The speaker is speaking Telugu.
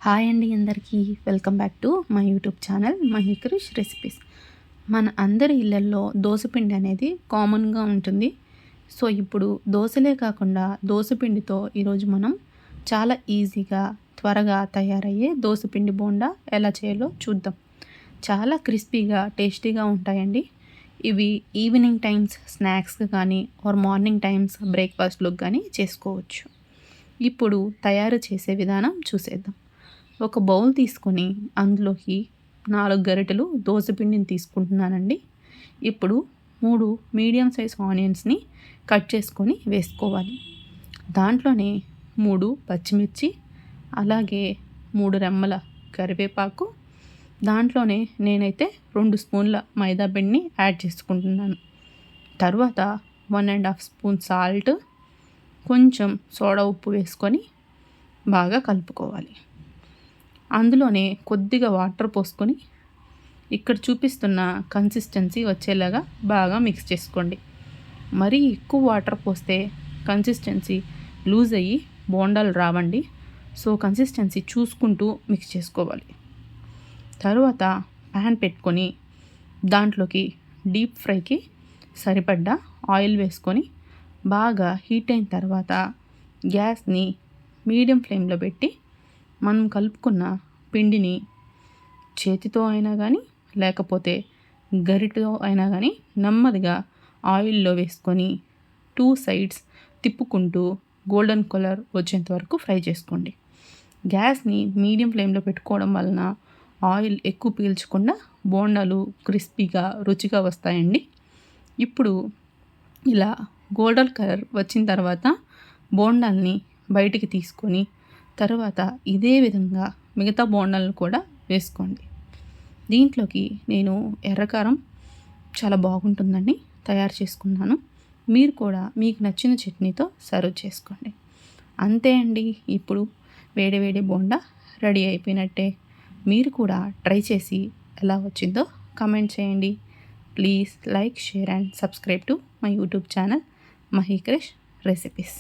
హాయ్ అండి అందరికీ welcome back to my YouTube channel Mahikarish recipes. మన అందరి ఇళ్ళల్లో దోసపిండి అనేది కామన్గా ఉంటుంది. సో ఇప్పుడు దోశలే కాకుండా దోసపిండితో ఈరోజు మనం చాలా ఈజీగా త్వరగా తయారయ్యే దోసపిండి బోండా ఎలా చేయాలో చూద్దాం. చాలా క్రిస్పీగా టేస్టీగా ఉంటాయండి. ఇవి ఈవినింగ్ టైమ్స్ స్నాక్స్కి కానీ ఆర్ మార్నింగ్ టైమ్స్ బ్రేక్ఫాస్ట్లోకి కానీ చేసుకోవచ్చు. ఇప్పుడు తయారు చేసే విధానం చూసేద్దాం. ఒక బౌల్ తీసుకొని అందులోకి 4 గరిటెలు దోసపిండిని తీసుకుంటున్నానండి. ఇప్పుడు 3 మీడియం సైజ్ ఆనియన్స్ని కట్ చేసుకొని వేసుకోవాలి. దాంట్లోనే 3 పచ్చిమిర్చి, అలాగే 3 రెమ్మల కరివేపాకు, దాంట్లోనే నేనైతే 2 స్పూన్ల మైదా పిండిని యాడ్ చేసుకుంటున్నాను. తర్వాత 1.5 స్పూన్ సాల్ట్, కొంచెం సోడా ఉప్పు వేసుకొని బాగా కలుపుకోవాలి. అందులోనే కొద్దిగా వాటర్ పోసుకొని ఇక్కడ చూపిస్తున్న కన్సిస్టెన్సీ వచ్చేలాగా బాగా మిక్స్ చేసుకోండి. మరీ ఎక్కువ వాటర్ పోస్తే కన్సిస్టెన్సీ లూజ్ అయ్యి బోండాలు రావండి. సో కన్సిస్టెన్సీ చూసుకుంటూ మిక్స్ చేసుకోవాలి. తర్వాత ప్యాన్ పెట్టుకొని దాంట్లోకి డీప్ ఫ్రైకి సరిపడ్డ ఆయిల్ వేసుకొని బాగా హీట్ అయిన తర్వాత గ్యాస్ని మీడియం ఫ్లేమ్లో పెట్టి మనం కలుపుకున్న పిండిని చేతితో అయినా కానీ లేకపోతే గరిటెతో అయినా కానీ నెమ్మదిగా ఆయిల్లో వేసుకొని 2 సైడ్స్ తిప్పుకుంటూ గోల్డెన్ కలర్ వచ్చేంత వరకు ఫ్రై చేసుకోండి. గ్యాస్ని మీడియం ఫ్లేమ్లో పెట్టుకోవడం వలన ఆయిల్ ఎక్కువ పీల్చకుండా బోండాలు క్రిస్పీగా రుచిగా వస్తాయండి. ఇప్పుడు ఇలా గోల్డెన్ కలర్ వచ్చిన తర్వాత బోండాల్ని బయటికి తీసుకొని తర్వాత ఇదే విధంగా మిగతా బోండాలను కూడా వేసుకోండి. దీంట్లోకి నేను ఎర్రకారం చాలా బాగుంటుందండి తయారు చేసుకున్నాను. మీరు కూడా మీకు నచ్చిన చట్నీతో సర్వ్ చేసుకోండి. అంతే అండి, ఇప్పుడు వేడి వేడి బోండా రెడీ అయిపోయినట్టే. మీరు కూడా ట్రై చేసి ఎలా వచ్చిందో కామెంట్ చేయండి. Please like, share and subscribe to my YouTube channel Mahikarish recipes.